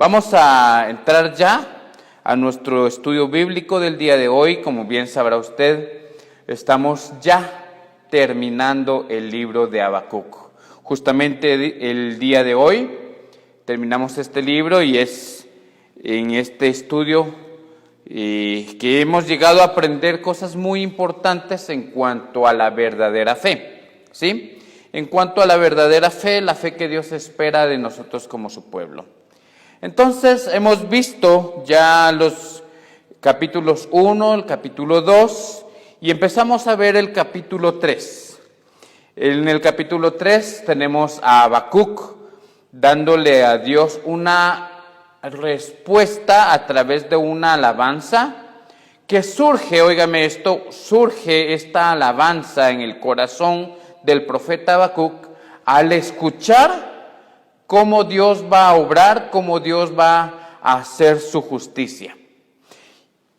Vamos a entrar ya a nuestro estudio bíblico del día de hoy. Como bien sabrá usted, estamos ya terminando el libro de Habacuc. Justamente el día de hoy terminamos este libro y es en este estudio que hemos llegado a aprender cosas muy importantes en cuanto a la verdadera fe, ¿sí? En cuanto a la verdadera fe, la fe que Dios espera de nosotros como su pueblo. Entonces, hemos visto ya los capítulos 1, el capítulo 2, y empezamos a ver el capítulo 3. En el capítulo 3 tenemos a Habacuc dándole a Dios una respuesta a través de una alabanza que surge, óigame esto, surge esta alabanza en el corazón del profeta Habacuc al escuchar cómo Dios va a obrar, cómo Dios va a hacer su justicia.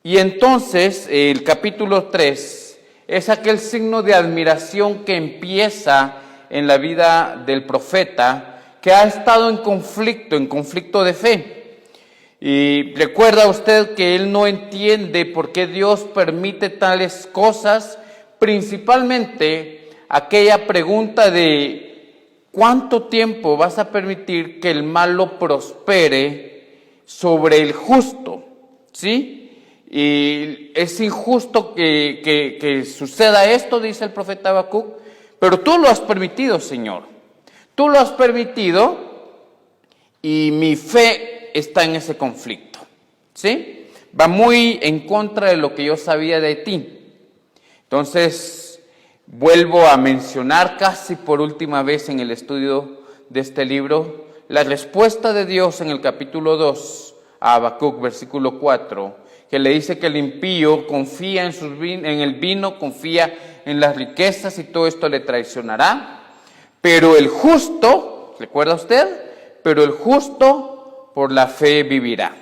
Y entonces el capítulo 3 es aquel signo de admiración que empieza en la vida del profeta que ha estado en conflicto de fe. Y recuerda usted que él no entiende por qué Dios permite tales cosas, principalmente aquella pregunta de ¿cuánto tiempo vas a permitir que el malo prospere sobre el justo? ¿Sí? Y es injusto que suceda esto, dice el profeta Habacuc, pero tú lo has permitido, Señor. Tú lo has permitido y mi fe está en ese conflicto. ¿Sí? Va muy en contra de lo que yo sabía de ti. Entonces, vuelvo a mencionar casi por última vez en el estudio de este libro la respuesta de Dios en el capítulo 2 a Habacuc, versículo 4, que le dice que el impío confía en el vino, confía en las riquezas y todo esto le traicionará, pero el justo, ¿recuerda usted? Pero el justo por la fe vivirá.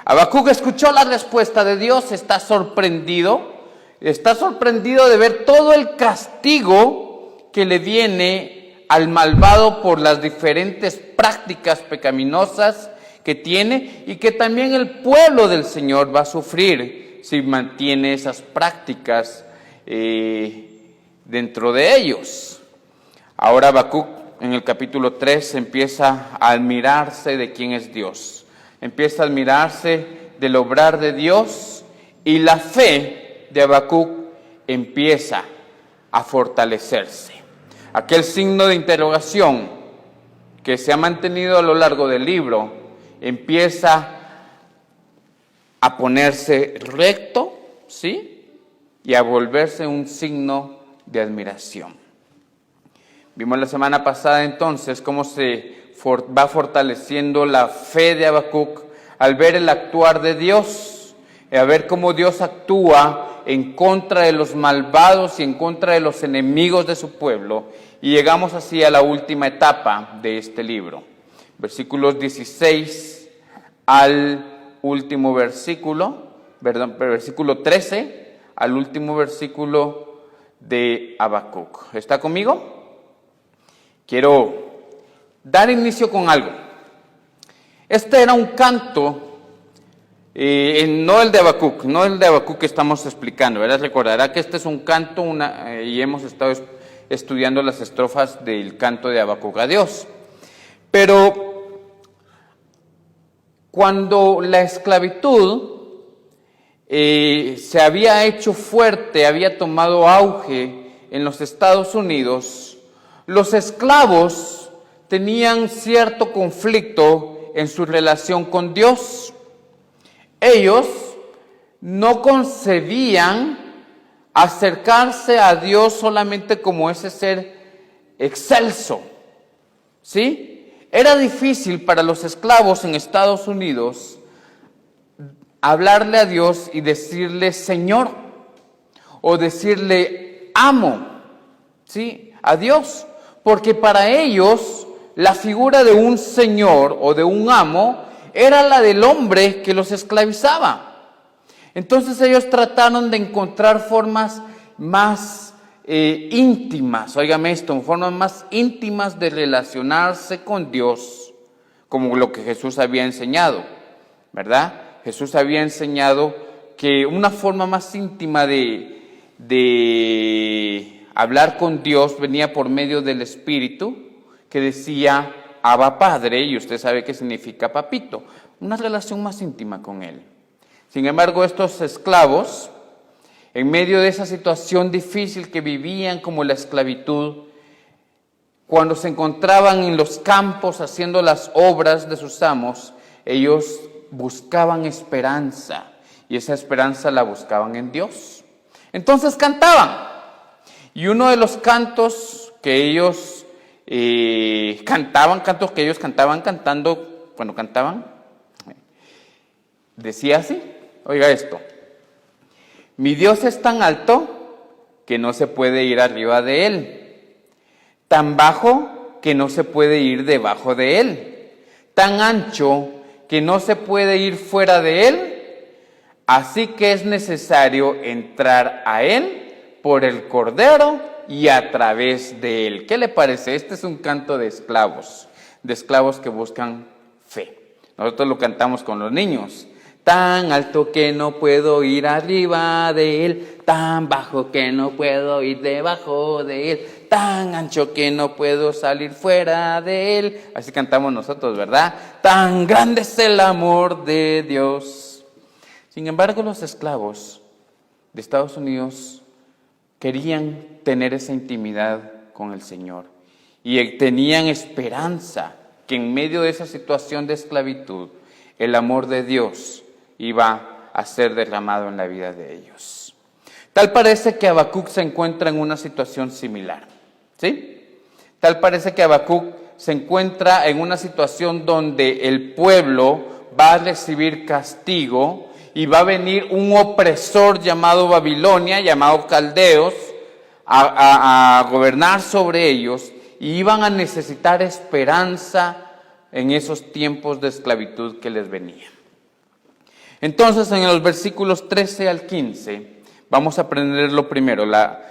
Habacuc escuchó la respuesta de Dios, está sorprendido de ver todo el castigo que le viene al malvado por las diferentes prácticas pecaminosas que tiene y que también el pueblo del Señor va a sufrir si mantiene esas prácticas dentro de ellos. Ahora Habacuc en el capítulo 3 empieza a admirarse de quién es Dios, empieza a admirarse del obrar de Dios y la fe de Habacuc empieza a fortalecerse. Aquel signo de interrogación que se ha mantenido a lo largo del libro empieza a ponerse recto, ¿sí? Y a volverse un signo de admiración. Vimos la semana pasada entonces cómo se va fortaleciendo la fe de Habacuc al ver el actuar de Dios, a ver cómo Dios actúa en contra de los malvados y en contra de los enemigos de su pueblo. Y llegamos así a la última etapa de este libro. Versículos 16 al último versículo, versículo 13 al último versículo de Habacuc. ¿Está conmigo? Quiero dar inicio con algo. Este era un canto, no el de Habacuc que estamos explicando, ¿verdad? Recordará que este es un canto y hemos estado estudiando las estrofas del canto de Habacuc a Dios. Pero cuando la esclavitud se había hecho fuerte, había tomado auge en los Estados Unidos, los esclavos tenían cierto conflicto en su relación con Dios. Ellos no concebían acercarse a Dios solamente como ese ser excelso, ¿sí? Era difícil para los esclavos en Estados Unidos hablarle a Dios y decirle Señor o decirle amo, ¿sí? A Dios, porque para ellos la figura de un señor o de un amo era la del hombre que los esclavizaba. Entonces ellos trataron de encontrar formas más íntimas, óigame esto, formas más íntimas de relacionarse con Dios como lo que Jesús había enseñado, ¿verdad? Jesús había enseñado que una forma más íntima de hablar con Dios venía por medio del Espíritu, que decía Abba Padre, y usted sabe qué significa papito, una relación más íntima con Él. Sin embargo, estos esclavos, en medio de esa situación difícil que vivían como la esclavitud, cuando se encontraban en los campos haciendo las obras de sus amos, ellos buscaban esperanza, y esa esperanza la buscaban en Dios. Entonces cantaban, y uno de los cantos que ellos decía así, oiga esto: mi Dios es tan alto que no se puede ir arriba de Él, tan bajo que no se puede ir debajo de Él, tan ancho que no se puede ir fuera de Él, así que es necesario entrar a Él por el Cordero y a través de Él. ¿Qué le parece? Este es un canto de esclavos que buscan fe. Nosotros lo cantamos con los niños. Tan alto que no puedo ir arriba de Él, tan bajo que no puedo ir debajo de Él, tan ancho que no puedo salir fuera de Él. Así cantamos nosotros, ¿verdad? Tan grande es el amor de Dios. Sin embargo, los esclavos de Estados Unidos querían tener esa intimidad con el Señor y tenían esperanza que en medio de esa situación de esclavitud, el amor de Dios iba a ser derramado en la vida de ellos. Tal parece que Habacuc se encuentra en una situación similar, ¿sí? Tal parece que Habacuc se encuentra en una situación donde el pueblo va a recibir castigo y va a venir un opresor llamado Babilonia, llamado Caldeos, a gobernar sobre ellos, y iban a necesitar esperanza en esos tiempos de esclavitud que les venían. Entonces, en los versículos 13 al 15, vamos a aprender lo primero, la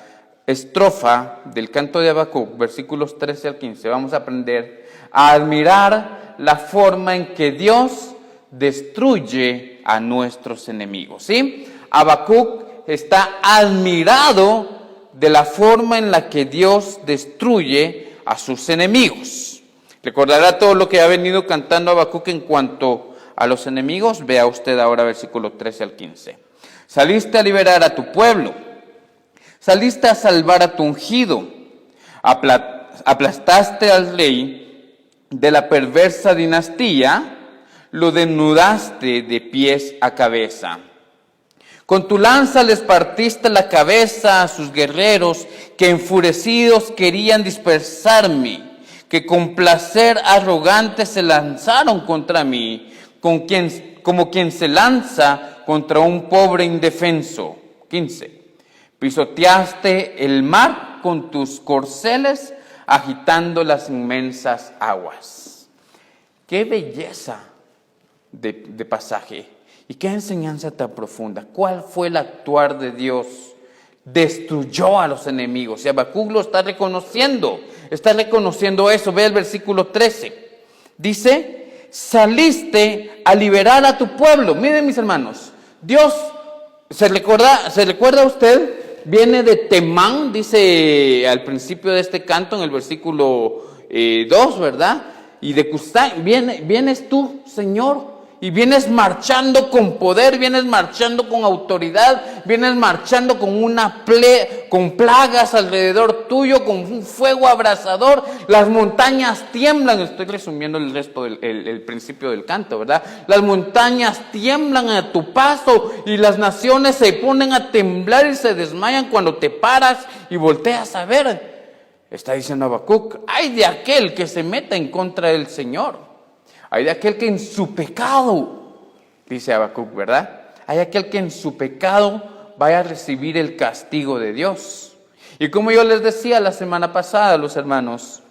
estrofa del canto de Habacuc, versículos 13 al 15, vamos a aprender a admirar la forma en que Dios destruye a nuestros enemigos, ¿sí? Habacuc está admirado de la forma en la que Dios destruye a sus enemigos. Recordará todo lo que ha venido cantando Habacuc en cuanto a los enemigos. Vea usted ahora versículo 13 al 15. Saliste a liberar a tu pueblo, saliste a salvar a tu ungido, aplastaste al rey de la perversa dinastía, lo desnudaste de pies a cabeza. Con tu lanza les partiste la cabeza a sus guerreros, que enfurecidos querían dispersarme, que con placer arrogante se lanzaron contra mí, como quien se lanza contra un pobre indefenso. 15. Pisoteaste el mar con tus corceles, agitando las inmensas aguas. ¡Qué belleza de pasaje! ¿Y qué enseñanza tan profunda? ¿Cuál fue el actuar de Dios? Destruyó a los enemigos. Y Habacuc lo está reconociendo eso. Ve el versículo 13. Dice: saliste a liberar a tu pueblo. Miren, mis hermanos, Dios, ¿se recuerda a usted? Viene de Temán, dice al principio de este canto, en el versículo 2, ¿verdad? Y de Cusán, vienes tú, Señor, y vienes marchando con poder, vienes marchando con autoridad, vienes marchando con plagas alrededor tuyo, con un fuego abrasador. Las montañas tiemblan. Estoy resumiendo el resto el principio del canto, ¿verdad? Las montañas tiemblan a tu paso y las naciones se ponen a temblar y se desmayan cuando te paras y volteas a ver. Está diciendo Habacuc: ay de aquel que se meta en contra del Señor. Hay de aquel que en su pecado, dice Habacuc, ¿verdad? Hay aquel que en su pecado vaya a recibir el castigo de Dios. Y como yo les decía la semana pasada, los hermanos,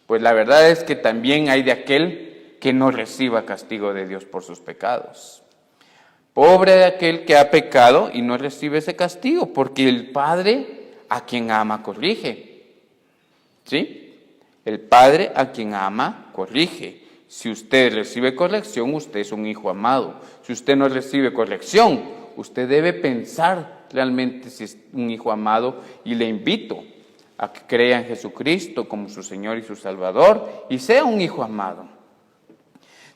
pues la verdad es que también hay de aquel que no reciba castigo de Dios por sus pecados. Pobre de aquel que ha pecado y no recibe ese castigo, porque el Padre a quien ama corrige. ¿Sí? El Padre a quien ama corrige. Si usted recibe corrección, usted es un hijo amado. Si usted no recibe corrección, usted debe pensar realmente si es un hijo amado, y le invito a que crea en Jesucristo como su Señor y su Salvador y sea un hijo amado.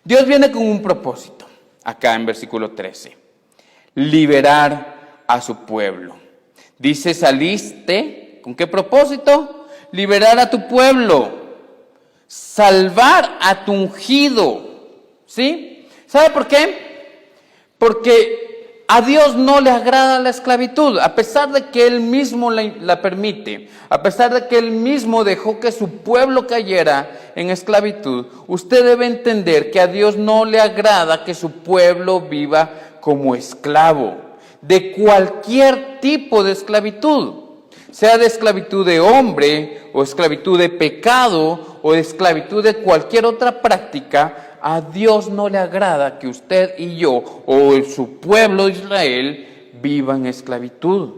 Dios viene con un propósito, acá en versículo 13, liberar a su pueblo. Dice, saliste, ¿con qué propósito? Liberar a tu pueblo. Salvar a tu ungido, ¿sí? ¿Sabe por qué? Porque a Dios no le agrada la esclavitud, a pesar de que Él mismo la permite, a pesar de que Él mismo dejó que su pueblo cayera en esclavitud. Usted debe entender que a Dios no le agrada que su pueblo viva como esclavo, de cualquier tipo de esclavitud. Sea de esclavitud de hombre, o esclavitud de pecado, o de esclavitud de cualquier otra práctica, a Dios no le agrada que usted y yo, o su pueblo de Israel, viva en esclavitud.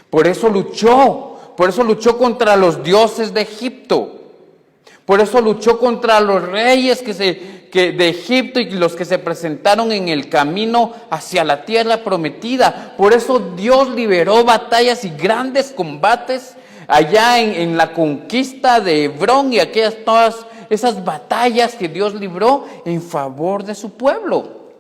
Por eso luchó contra los dioses de Egipto. Por eso luchó contra los reyes de Egipto y los que se presentaron en el camino hacia la tierra prometida. Por eso Dios liberó batallas y grandes combates allá en la conquista de Hebrón y todas esas batallas que Dios libró en favor de su pueblo.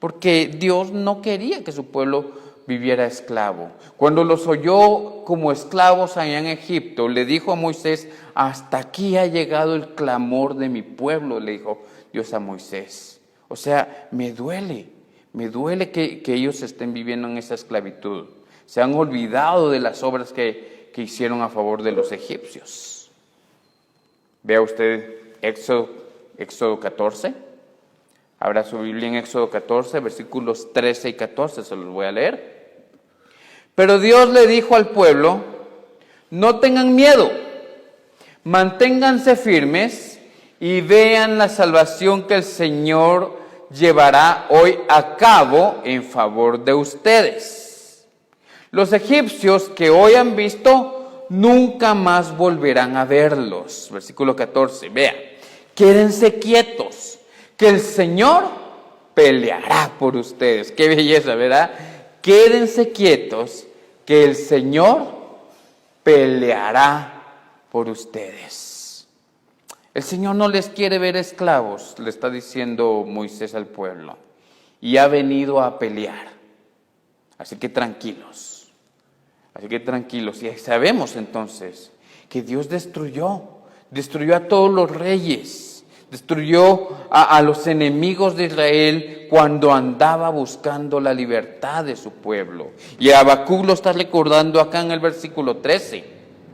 Porque Dios no quería que su pueblo viviera esclavo. Cuando los oyó como esclavos allá en Egipto, le dijo a Moisés, hasta aquí ha llegado el clamor de mi pueblo, le dijo Dios a Moisés. O sea, me duele que ellos estén viviendo en esa esclavitud. Se han olvidado de las obras que hicieron a favor de los egipcios. Vea usted Éxodo 14. Abra su Biblia en Éxodo 14, versículos 13 y 14, se los voy a leer. Pero Dios le dijo al pueblo, no tengan miedo, manténganse firmes y vean la salvación que el Señor llevará hoy a cabo en favor de ustedes. Los egipcios que hoy han visto, nunca más volverán a verlos. Versículo 14, vea, quédense quietos, que el Señor peleará por ustedes. Qué belleza, ¿verdad? Quédense quietos, que el Señor peleará por ustedes. El Señor no les quiere ver esclavos, le está diciendo Moisés al pueblo, y ha venido a pelear. Así que tranquilos. Y sabemos entonces que Dios destruyó a todos los reyes, destruyó a los enemigos de Israel cuando andaba buscando la libertad de su pueblo. Y Habacuc lo está recordando acá en el versículo 13,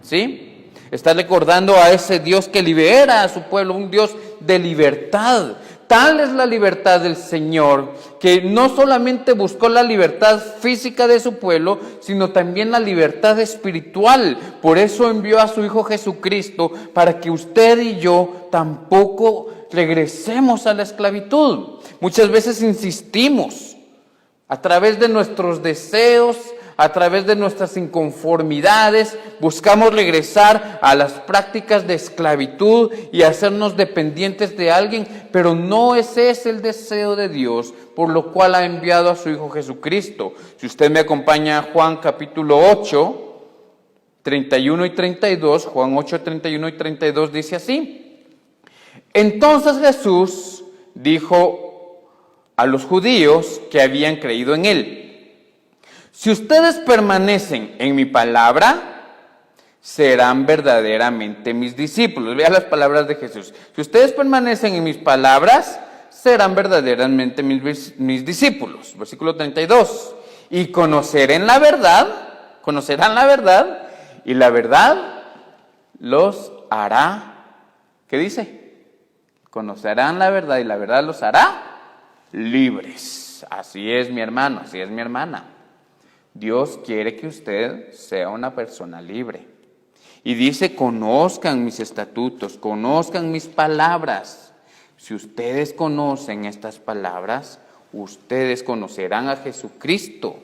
¿sí? Está recordando a ese Dios que libera a su pueblo, un Dios de libertad. Tal es la libertad del Señor, que no solamente buscó la libertad física de su pueblo, sino también la libertad espiritual. Por eso envió a su Hijo Jesucristo, para que usted y yo tampoco regresemos a la esclavitud. Muchas veces insistimos, a través de nuestros deseos, a través de nuestras inconformidades, buscamos regresar a las prácticas de esclavitud y hacernos dependientes de alguien, pero no ese es el deseo de Dios, por lo cual ha enviado a su Hijo Jesucristo. Si usted me acompaña a Juan capítulo 8, 31 y 32, Juan 8, 31 y 32 dice así: entonces Jesús dijo a los judíos que habían creído en él: si ustedes permanecen en mi palabra, serán verdaderamente mis discípulos. Vean las palabras de Jesús. Si ustedes permanecen en mis palabras, serán verdaderamente mis discípulos. Versículo 32. Y conocerán la verdad, y la verdad los hará. ¿Qué dice? Conocerán la verdad y la verdad los hará libres. Así es, mi hermano, así es, mi hermana. Dios quiere que usted sea una persona libre. Y dice, conozcan mis estatutos, conozcan mis palabras. Si ustedes conocen estas palabras, ustedes conocerán a Jesucristo,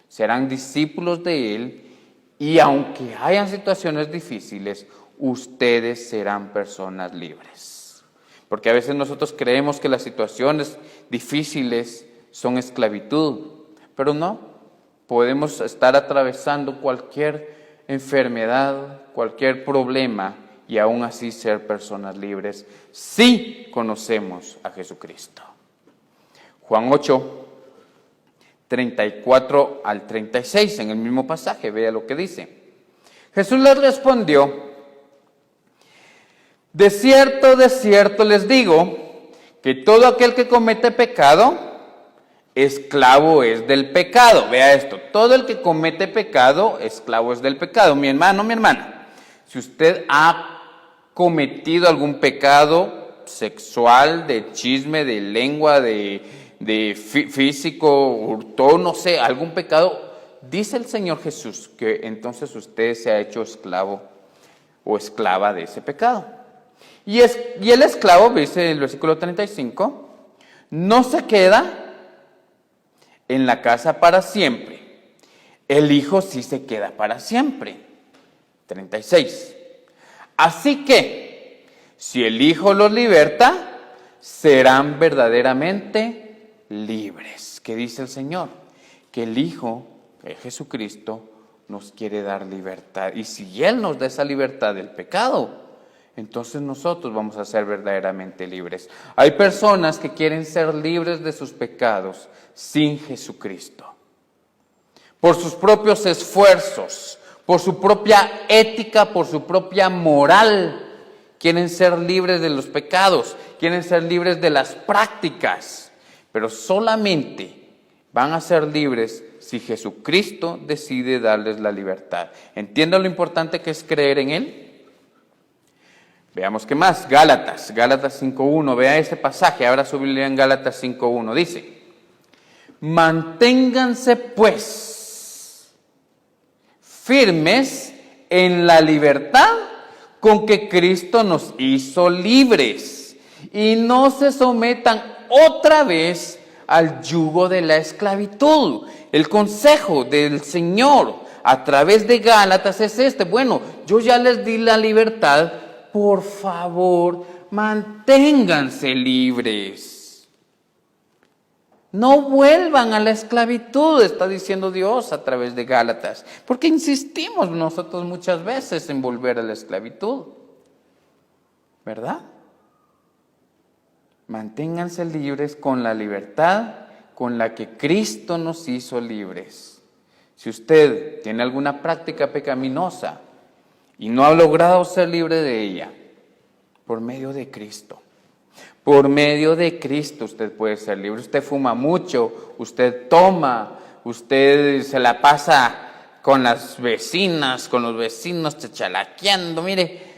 serán discípulos de Él, y aunque hayan situaciones difíciles, ustedes serán personas libres. Porque a veces nosotros creemos que las situaciones difíciles son esclavitud, pero no. Podemos estar atravesando cualquier enfermedad, cualquier problema y aún así ser personas libres si conocemos a Jesucristo. Juan 8, 34 al 36, en el mismo pasaje, vea lo que dice. Jesús les respondió: de cierto les digo, que todo aquel que comete pecado, esclavo es del pecado. Vea esto, todo el que comete pecado, esclavo es del pecado. Mi hermano, mi hermana, si usted ha cometido algún pecado sexual, de chisme, de lengua, de físico, hurtó, no sé, algún pecado, dice el Señor Jesús que entonces usted se ha hecho esclavo o esclava de ese pecado. Y el esclavo, dice el versículo 35, no se queda en la casa para siempre. El Hijo sí se queda para siempre. 36. Así que, si el Hijo los liberta, serán verdaderamente libres. ¿Qué dice el Señor? Que el Hijo, que Jesucristo, nos quiere dar libertad. Y si Él nos da esa libertad del pecado, entonces nosotros vamos a ser verdaderamente libres. Hay personas que quieren ser libres de sus pecados sin Jesucristo. Por sus propios esfuerzos, por su propia ética, por su propia moral, quieren ser libres de los pecados, quieren ser libres de las prácticas, pero solamente van a ser libres si Jesucristo decide darles la libertad. ¿Entienden lo importante que es creer en Él? Veamos qué más. Gálatas 5.1, vea ese pasaje, abra su Biblia en Gálatas 5.1, dice: manténganse pues firmes en la libertad con que Cristo nos hizo libres, y no se sometan otra vez al yugo de la esclavitud. El consejo del Señor a través de Gálatas es este: bueno, yo ya les di la libertad, por favor, manténganse libres. No vuelvan a la esclavitud, está diciendo Dios a través de Gálatas. Porque insistimos nosotros muchas veces en volver a la esclavitud, ¿verdad? Manténganse libres con la libertad con la que Cristo nos hizo libres. Si usted tiene alguna práctica pecaminosa y no ha logrado ser libre de ella, por medio de Cristo. Por medio de Cristo usted puede ser libre. Usted fuma mucho, usted toma, usted se la pasa con las vecinas, con los vecinos chachalaqueando, mire.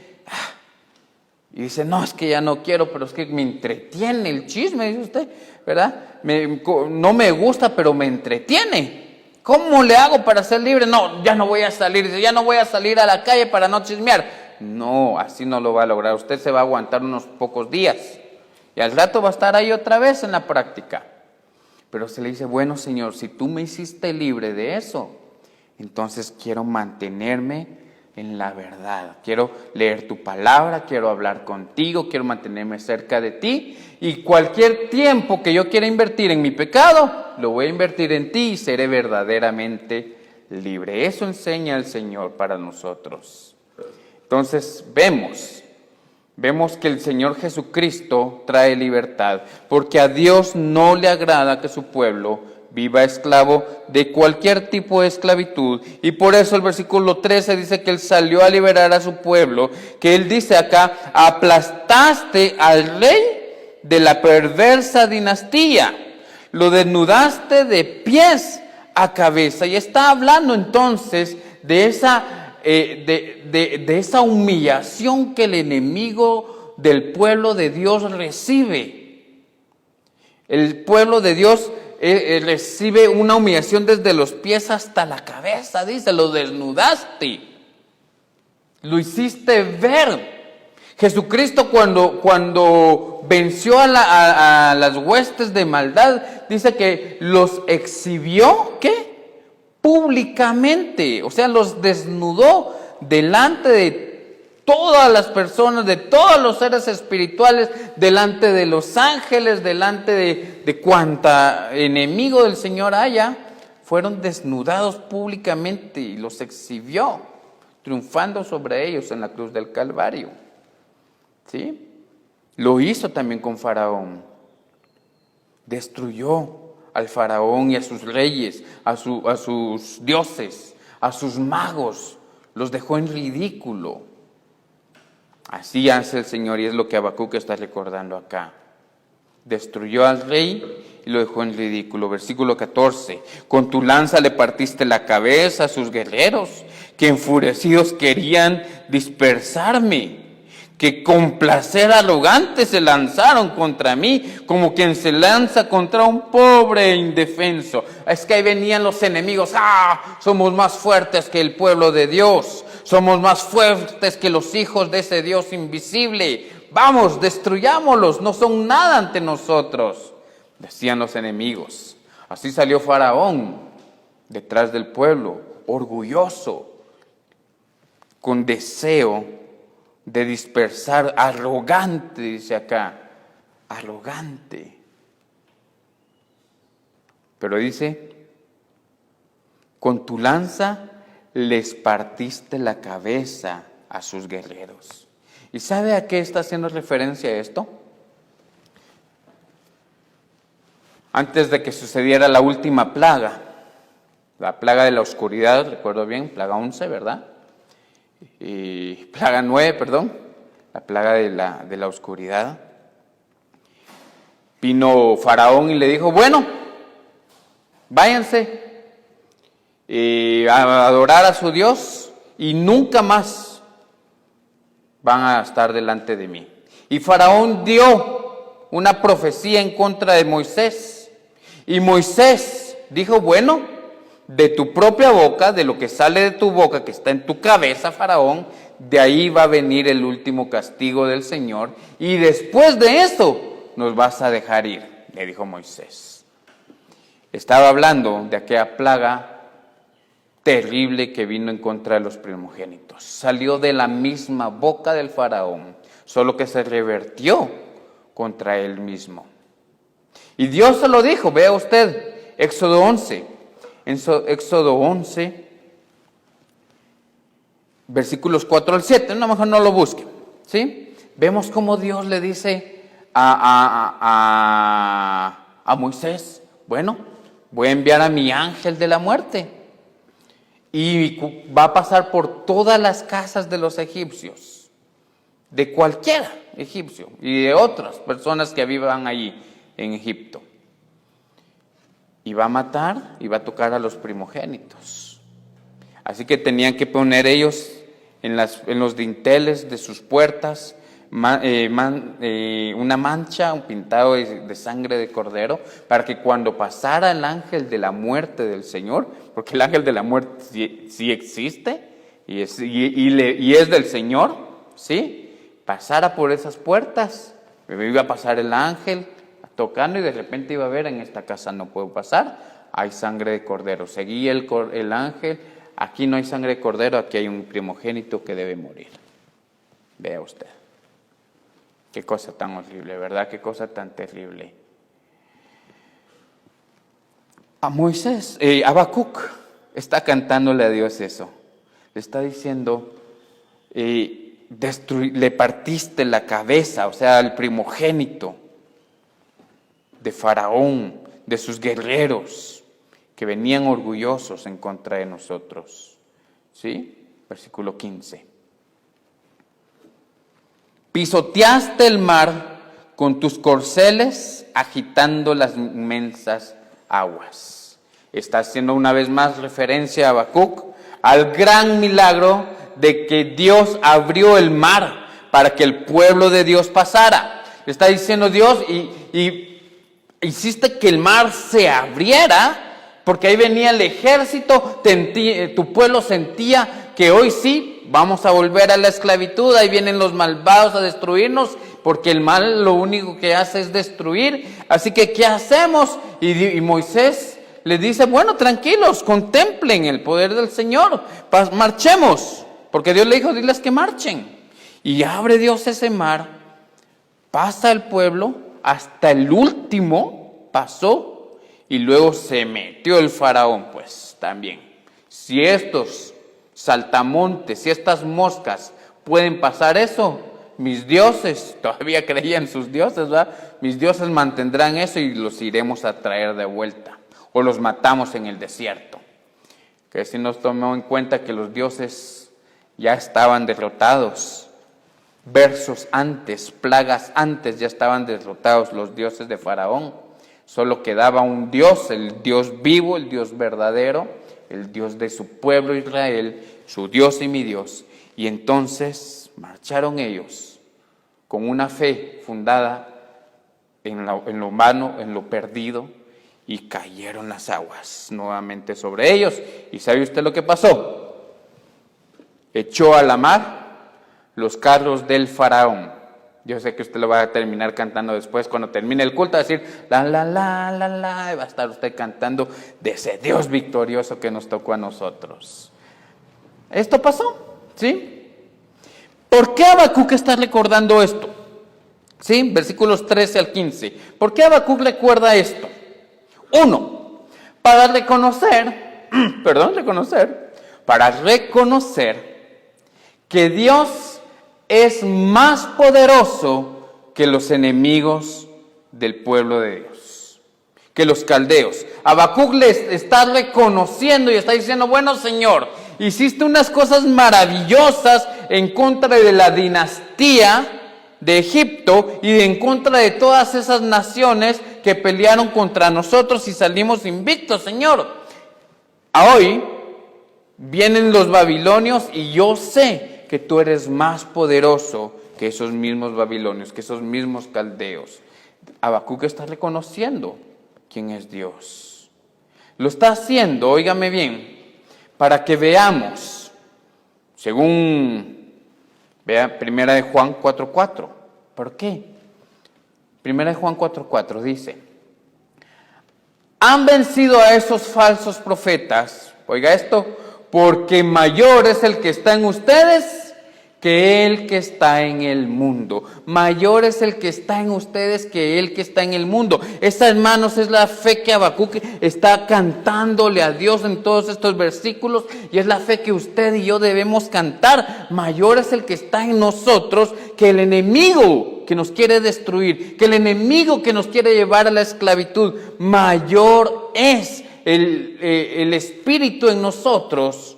Y dice, no, es que ya no quiero, pero es que me entretiene el chisme, dice usted, ¿verdad? No me gusta, pero me entretiene. ¿Cómo le hago para ser libre? No, ya no voy a salir, dice, ya no voy a salir a la calle para no chismear. No, así no lo va a lograr. Usted se va a aguantar unos pocos días. Y al rato va a estar ahí otra vez en la práctica. Pero se le dice, bueno, Señor, si tú me hiciste libre de eso, entonces quiero mantenerme en la verdad. Quiero leer tu palabra, quiero hablar contigo, quiero mantenerme cerca de ti. Y cualquier tiempo que yo quiera invertir en mi pecado, lo voy a invertir en ti y seré verdaderamente libre. Eso enseña el Señor para nosotros. Entonces vemos que el Señor Jesucristo trae libertad, porque a Dios no le agrada que su pueblo viva esclavo de cualquier tipo de esclavitud. Y por eso el versículo 13 dice que Él salió a liberar a su pueblo, que Él dice acá, aplastaste al rey de la perversa dinastía, lo desnudaste de pies a cabeza. Y está hablando entonces de esa humillación que el enemigo del pueblo de Dios recibe. El pueblo de Dios recibe una humillación desde los pies hasta la cabeza, dice, lo desnudaste, lo hiciste ver. Jesucristo cuando venció a las huestes de maldad, dice que los exhibió, ¿qué? Públicamente, o sea, los desnudó delante de todas las personas, de todos los seres espirituales, delante de los ángeles, delante de cuanta enemigo del Señor haya, fueron desnudados públicamente y los exhibió, triunfando sobre ellos en la cruz del Calvario. ¿Sí? Lo hizo también con Faraón. Destruyó al Faraón y a sus reyes, a sus dioses, a sus magos, los dejó en ridículo. Así hace el Señor y es lo que Habacuc está recordando acá. Destruyó al rey y lo dejó en ridículo. Versículo 14. Con tu lanza le partiste la cabeza a sus guerreros, que enfurecidos querían dispersarme, que con placer arrogante se lanzaron contra mí, como quien se lanza contra un pobre indefenso. Es que ahí venían los enemigos. Somos más fuertes que el pueblo de Dios. Somos más fuertes que los hijos de ese Dios invisible. Vamos, destruyámoslos, no son nada ante nosotros, decían los enemigos. Así salió Faraón detrás del pueblo, orgulloso, con deseo de dispersar, arrogante, dice acá, arrogante. Pero dice, con tu lanza les partiste la cabeza a sus guerreros. ¿Y sabe a qué está haciendo referencia esto? Antes de que sucediera la última plaga, la plaga de la oscuridad, recuerdo bien, plaga 11, ¿verdad? Y plaga 9, perdón, la plaga de la oscuridad. Vino Faraón y le dijo, bueno, váyanse a adorar a su Dios y nunca más van a estar delante de mí. Y Faraón dio una profecía en contra de Moisés. Y Moisés dijo, bueno, de tu propia boca, de lo que sale de tu boca, que está en tu cabeza, Faraón, de ahí va a venir el último castigo del Señor. Y después de eso nos vas a dejar ir, le dijo Moisés. Estaba hablando de aquella plaga terrible que vino en contra de los primogénitos. Salió de la misma boca del Faraón, solo que se revertió contra él mismo. Y Dios se lo dijo, vea usted, Éxodo 11. En Éxodo 11, versículos 4 al 7, no, mejor no lo busquen, ¿sí? Vemos cómo Dios le dice a Moisés, bueno, voy a enviar a mi ángel de la muerte. Y va a pasar por todas las casas de los egipcios, de cualquiera egipcio y de otras personas que vivan allí en Egipto. Y va a matar y va a tocar a los primogénitos. Así que tenían que poner ellos en los dinteles de sus puertas una mancha, un pintado de sangre de cordero, para que cuando pasara el ángel de la muerte del Señor, porque el ángel de la muerte sí existe y es del Señor, ¿sí? Pasara por esas puertas, iba a pasar el ángel tocando y de repente iba a ver, en esta casa no puedo pasar, hay sangre de cordero. Seguía el ángel, aquí no hay sangre de cordero, aquí hay un primogénito que debe morir. Vea usted. Qué cosa tan horrible, ¿verdad? Qué cosa tan terrible. A Moisés, Habacuc está cantándole a Dios eso. Le está diciendo, le partiste la cabeza, o sea, el primogénito de Faraón, de sus guerreros, que venían orgullosos en contra de nosotros. ¿Sí? Versículo 15. Pisoteaste el mar con tus corceles, agitando las inmensas aguas. Está haciendo una vez más referencia a Habacuc al gran milagro de que Dios abrió el mar para que el pueblo de Dios pasara. Está diciendo Dios, y hiciste que el mar se abriera, porque ahí venía el ejército, tu pueblo sentía que hoy sí vamos a volver a la esclavitud, ahí vienen los malvados a destruirnos, porque el mal lo único que hace es destruir. Así que, ¿qué hacemos? Y Moisés le dice, bueno, tranquilos, contemplen el poder del Señor, marchemos, porque Dios le dijo, diles que marchen. Y abre Dios ese mar, pasa el pueblo, hasta el último pasó, y luego se metió el faraón, pues también. Si estos saltamontes, si estas moscas pueden pasar eso, mis dioses, todavía creían en sus dioses, ¿verdad? Mis dioses mantendrán eso y los iremos a traer de vuelta, o los matamos en el desierto. Que si nos tomamos en cuenta que los dioses ya estaban derrotados, versos antes, plagas antes, ya estaban derrotados los dioses de Faraón. Solo quedaba un Dios, el Dios vivo, el Dios verdadero, el Dios de su pueblo Israel, su Dios y mi Dios. Y entonces marcharon ellos con una fe fundada en lo humano, en lo perdido, y cayeron las aguas nuevamente sobre ellos. ¿Y sabe usted lo que pasó? Echó a la mar los carros del faraón. Yo sé que usted lo va a terminar cantando después, cuando termine el culto, a decir, la, la, la, la, la, y va a estar usted cantando de ese Dios victorioso que nos tocó a nosotros. Esto pasó, ¿sí? ¿Por qué Habacuc está recordando esto? ¿Sí? Versículos 13 al 15. ¿Por qué Habacuc recuerda esto? 1, para reconocer que Dios es más poderoso que los enemigos del pueblo de Dios, que los caldeos. Habacuc les está reconociendo y está diciendo, bueno, Señor, hiciste unas cosas maravillosas en contra de la dinastía de Egipto y en contra de todas esas naciones que pelearon contra nosotros y salimos invictos, Señor. Hoy vienen los babilonios y yo sé que tú eres más poderoso que esos mismos babilonios, que esos mismos caldeos. Habacuc está reconociendo quién es Dios. Lo está haciendo, óigame bien, para que veamos, según, vea, Primera de Juan 4:4. ¿Por qué? Primera de Juan 4:4 dice, han vencido a esos falsos profetas, oiga esto, porque mayor es el que está en ustedes que el que está en el mundo. Mayor es el que está en ustedes que el que está en el mundo. Esta, hermanos, es la fe que Habacuc está cantándole a Dios en todos estos versículos, y es la fe que usted y yo debemos cantar. Mayor es el que está en nosotros que el enemigo que nos quiere destruir, que el enemigo que nos quiere llevar a la esclavitud. Mayor es el espíritu en nosotros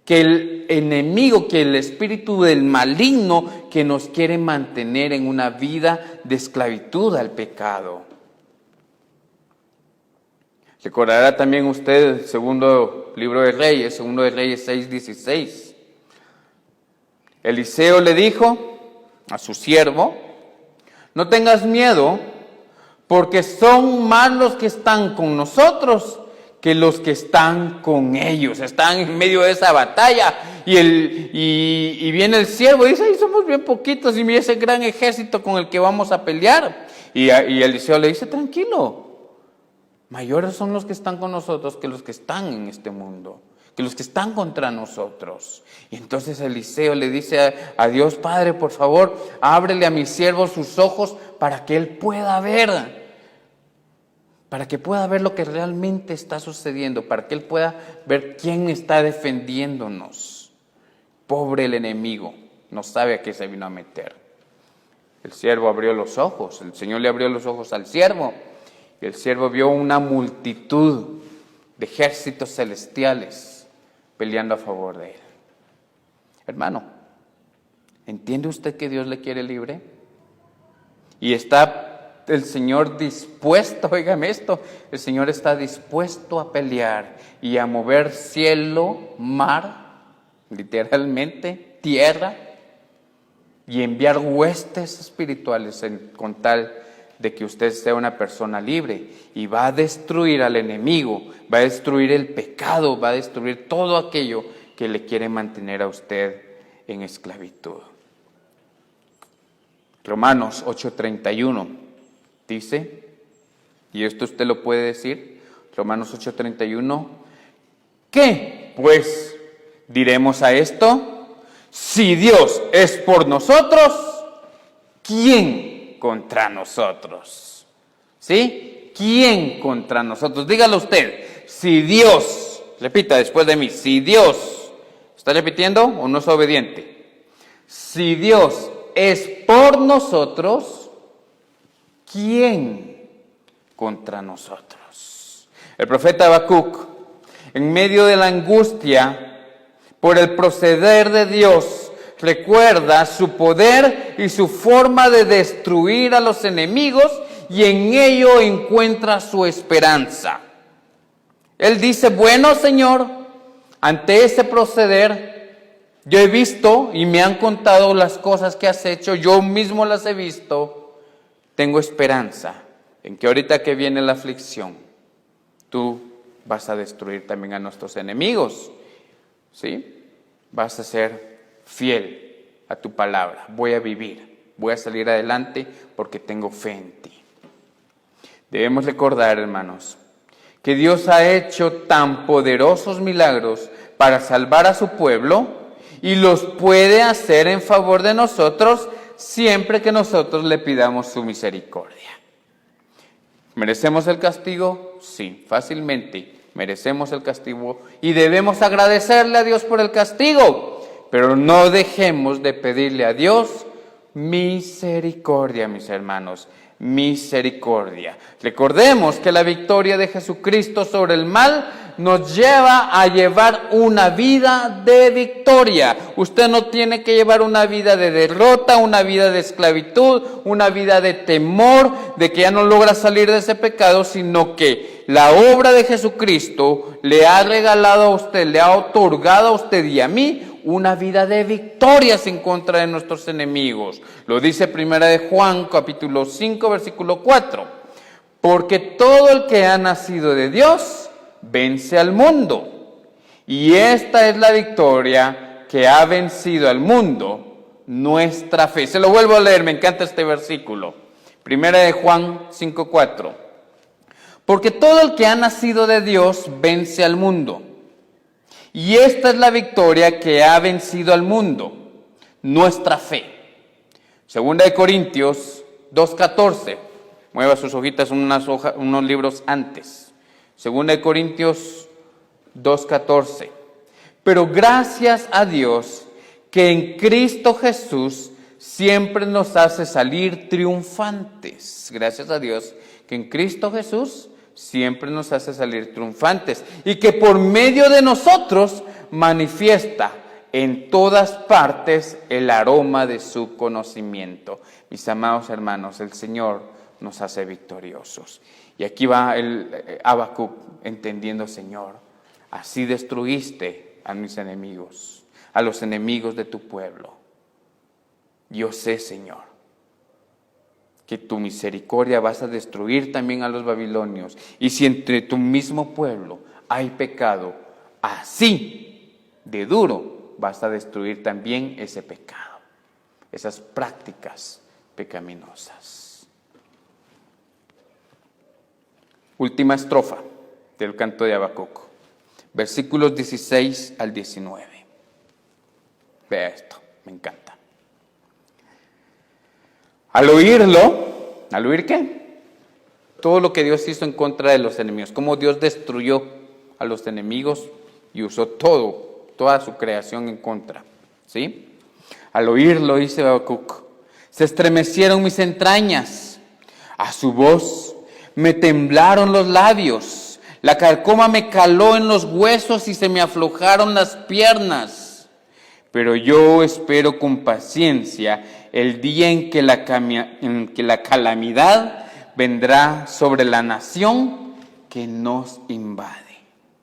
que el enemigo, que el espíritu del maligno que nos quiere mantener en una vida de esclavitud al pecado. Recordará también usted el segundo libro de Reyes, 6:16. Eliseo le dijo a su siervo, no tengas miedo, porque son más los que están con nosotros que los que están con ellos. Están en medio de esa batalla. Y viene el siervo y dice, ay, somos bien poquitos y mira ese gran ejército con el que vamos a pelear. Y Eliseo le dice, tranquilo, mayores son los que están con nosotros que los que están en este mundo, que los que están contra nosotros. Y entonces Eliseo le dice a Dios, Padre, por favor, ábrele a mi siervo sus ojos para que él pueda ver. Para que pueda ver lo que realmente está sucediendo, para que él pueda ver quién está defendiéndonos. Pobre el enemigo, no sabe a qué se vino a meter. El siervo abrió los ojos, el Señor le abrió los ojos al siervo, y el siervo vio una multitud de ejércitos celestiales peleando a favor de él. Hermano, ¿entiende usted que Dios le quiere libre? Y está el Señor dispuesto, óigame esto, el Señor está dispuesto a pelear y a mover cielo, mar, literalmente, tierra, y enviar huestes espirituales con tal de que usted sea una persona libre, y va a destruir al enemigo, va a destruir el pecado, va a destruir todo aquello que le quiere mantener a usted en esclavitud. Romanos 8:31 dice, y esto usted lo puede decir, Romanos 8:31, ¿qué pues diremos a esto? Si Dios es por nosotros, ¿quién contra nosotros? ¿Sí? ¿Quién contra nosotros? Dígalo usted. Si Dios, repita después de mí, si Dios, ¿está repitiendo o no es obediente? Si Dios es por nosotros, ¿quién contra nosotros? El profeta Habacuc, en medio de la angustia por el proceder de Dios, recuerda su poder y su forma de destruir a los enemigos, y en ello encuentra su esperanza. Él dice: bueno, Señor, ante ese proceder, yo he visto y me han contado las cosas que has hecho, yo mismo las he visto, tengo esperanza en que ahorita que viene la aflicción, tú vas a destruir también a nuestros enemigos. ¿Sí? Vas a ser fiel a tu palabra. Voy a vivir, voy a salir adelante porque tengo fe en ti. Debemos recordar, hermanos, que Dios ha hecho tan poderosos milagros para salvar a su pueblo y los puede hacer en favor de nosotros siempre que nosotros le pidamos su misericordia. ¿Merecemos el castigo? Sí, fácilmente. Merecemos el castigo y debemos agradecerle a Dios por el castigo, pero no dejemos de pedirle a Dios misericordia, mis hermanos, misericordia. Recordemos que la victoria de Jesucristo sobre el mal nos lleva a llevar una vida de victoria. Usted no tiene que llevar una vida de derrota, una vida de esclavitud, una vida de temor, de que ya no logra salir de ese pecado, sino que la obra de Jesucristo le ha regalado a usted, le ha otorgado a usted y a mí una vida de victorias en contra de nuestros enemigos. Lo dice Primera de Juan, capítulo 5, versículo 4. Porque todo el que ha nacido de Dios vence al mundo. Y esta es la victoria que ha vencido al mundo, nuestra fe. Se lo vuelvo a leer, me encanta este versículo. Primera de Juan 5, 4. Porque todo el que ha nacido de Dios vence al mundo. Y esta es la victoria que ha vencido al mundo, nuestra fe. Segunda de Corintios 2:14. Mueva sus hojitas unos libros antes. Segunda de Corintios 2:14. Pero gracias a Dios que en Cristo Jesús siempre nos hace salir triunfantes. Gracias a Dios que en Cristo Jesús siempre nos hace salir triunfantes y que por medio de nosotros manifiesta en todas partes el aroma de su conocimiento. Mis amados hermanos, el Señor nos hace victoriosos. Y aquí va el Habacuc entendiendo: Señor, así destruiste a mis enemigos, a los enemigos de tu pueblo. Yo sé, Señor, que tu misericordia vas a destruir también a los babilonios. Y si entre tu mismo pueblo hay pecado, así de duro vas a destruir también ese pecado, esas prácticas pecaminosas. Última estrofa del canto de Habacuc, versículos 16 al 19. Vea esto, me encanta. Al oír ¿qué? Todo lo que Dios hizo en contra de los enemigos, cómo Dios destruyó a los enemigos y usó toda su creación en contra, ¿sí? Al oírlo, dice Habacuc, se estremecieron mis entrañas, a su voz me temblaron los labios, la carcoma me caló en los huesos y se me aflojaron las piernas. Pero yo espero con paciencia el día en que la calamidad vendrá sobre la nación que nos invade.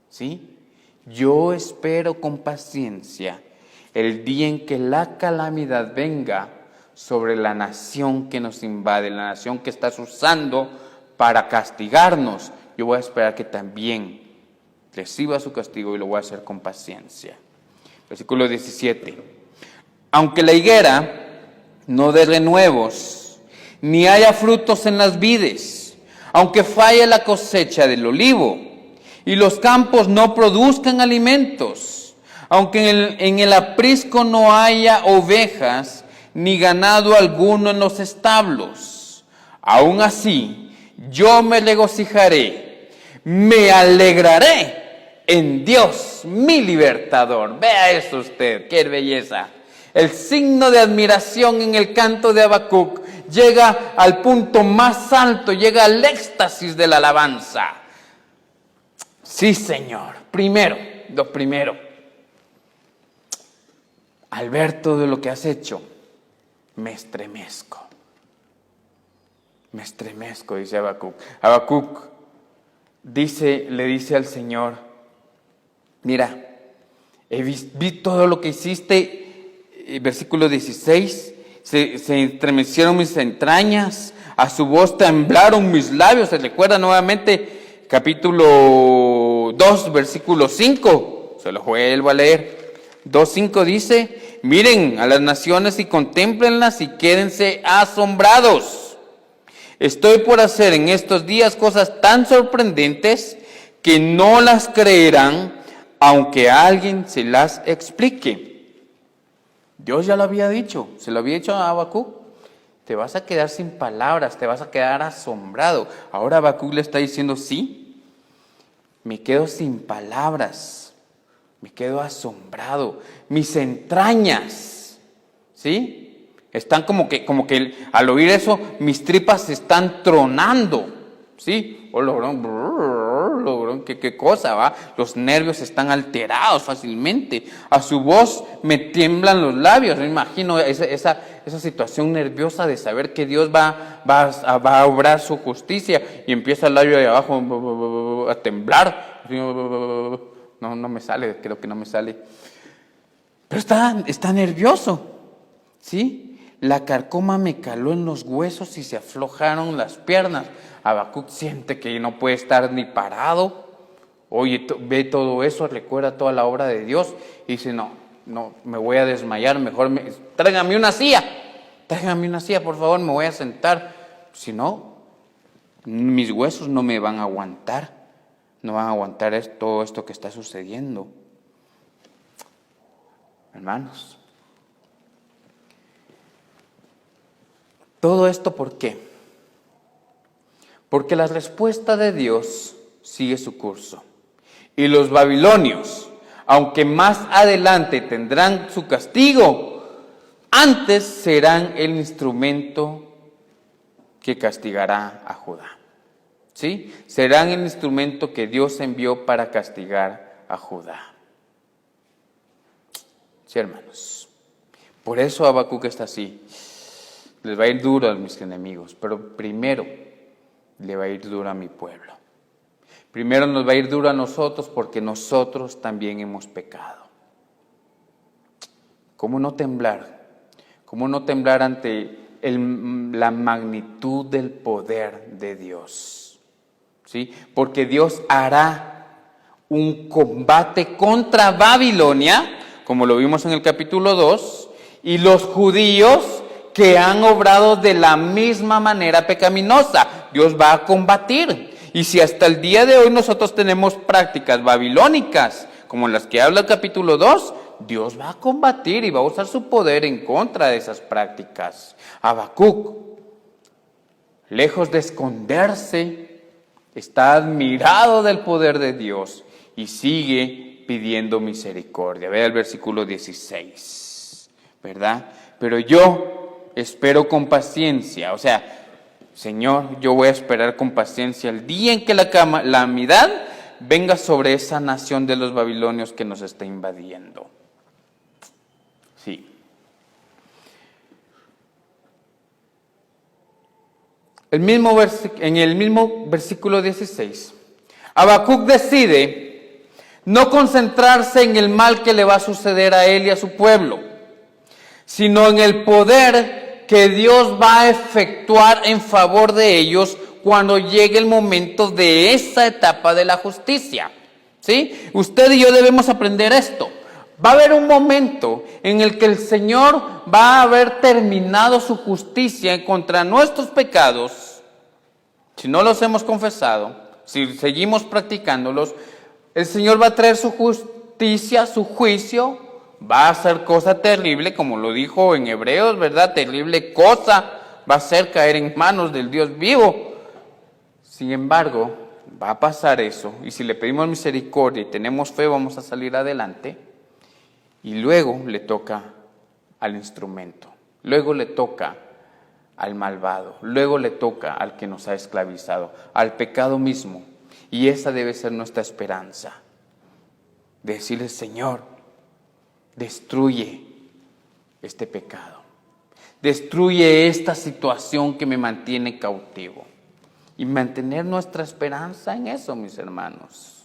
¿Sí? Yo espero con paciencia el día en que la calamidad venga sobre la nación que nos invade, la nación que estás usando para castigarnos. Yo voy a esperar que también reciba su castigo y lo voy a hacer con paciencia. Versículo 17. Aunque la higuera no dé renuevos, ni haya frutos en las vides, aunque falle la cosecha del olivo, y los campos no produzcan alimentos, Aunque en el aprisco no haya ovejas ni ganado alguno en los establos, aún así yo me regocijaré, me alegraré en Dios mi libertador. Vea eso usted, qué belleza. El signo de admiración en el canto de Habacuc llega al punto más alto, llega al éxtasis de la alabanza. Sí, Señor. Lo primero, al ver todo lo que has hecho, me estremezco. Me estremezco, dice Habacuc. Habacuc le dice al Señor, mira, vi todo lo que hiciste. Versículo 16, se estremecieron mis entrañas, a su voz temblaron mis labios. Se recuerda nuevamente capítulo 2, versículo 5, se lo vuelvo a leer. 2:5 dice, miren a las naciones y contémplenlas y quédense asombrados. Estoy por hacer en estos días cosas tan sorprendentes que no las creerán, aunque alguien se las explique. Dios ya lo había dicho, se lo había dicho a Habacuc. Te vas a quedar sin palabras, te vas a quedar asombrado. Ahora Habacuc le está diciendo, sí, me quedo sin palabras, me quedo asombrado. Mis entrañas, ¿sí? Están como que al oír eso, mis tripas se están tronando, ¿sí? Oh, logrón, ¿qué cosa, va? Los nervios están alterados fácilmente. A su voz me tiemblan los labios. Me imagino esa situación nerviosa de saber que Dios va a obrar su justicia y empieza el labio de abajo a temblar. No me sale, creo que no me sale. Pero está nervioso, ¿sí? La carcoma me caló en los huesos y se aflojaron las piernas. Habacuc siente que no puede estar ni parado. Oye, ve todo eso, recuerda toda la obra de Dios y dice, no, me voy a desmayar, mejor tráigame una silla, por favor, me voy a sentar. Si no, mis huesos no me van a aguantar, todo esto que está sucediendo. Hermanos, todo esto, ¿por qué? Porque la respuesta de Dios sigue su curso. Y los babilonios, aunque más adelante tendrán su castigo, antes serán el instrumento que castigará a Judá. ¿Sí? Serán el instrumento que Dios envió para castigar a Judá. Sí, hermanos. Por eso Habacuc está así. Les va a ir duro a mis enemigos, pero primero le va a ir duro a mi pueblo. Primero nos va a ir duro a nosotros porque nosotros también hemos pecado. ¿Cómo no temblar? ¿Cómo no temblar ante la magnitud del poder de Dios? ¿Sí? Porque Dios hará un combate contra Babilonia, como lo vimos en el capítulo 2, y los judíos que han obrado de la misma manera pecaminosa. Dios va a combatir. Y si hasta el día de hoy nosotros tenemos prácticas babilónicas, como las que habla el capítulo 2, Dios va a combatir y va a usar su poder en contra de esas prácticas. Habacuc, lejos de esconderse, está admirado del poder de Dios y sigue pidiendo misericordia. Vea el versículo 16, ¿verdad? Pero yo espero con paciencia, o sea, Señor, yo voy a esperar con paciencia el día en que la calamidad venga sobre esa nación de los babilonios que nos está invadiendo. Sí. En el mismo versículo 16, Habacuc decide no concentrarse en el mal que le va a suceder a él y a su pueblo, sino en el poder que Dios va a efectuar en favor de ellos cuando llegue el momento de esa etapa de la justicia. ¿Sí? Usted y yo debemos aprender esto. Va a haber un momento en el que el Señor va a haber terminado su justicia contra nuestros pecados. Si no los hemos confesado, si seguimos practicándolos, el Señor va a traer su justicia, su juicio, va a ser cosa terrible, como lo dijo en Hebreos, ¿verdad? Terrible cosa va a ser caer en manos del Dios vivo. Sin embargo, va a pasar eso, y si le pedimos misericordia y tenemos fe, vamos a salir adelante, y luego le toca al instrumento, luego le toca al malvado, luego le toca al que nos ha esclavizado, al pecado mismo, y esa debe ser nuestra esperanza, decirle: Señor, destruye este pecado, destruye esta situación que me mantiene cautivo. Y mantener nuestra esperanza en eso, mis hermanos.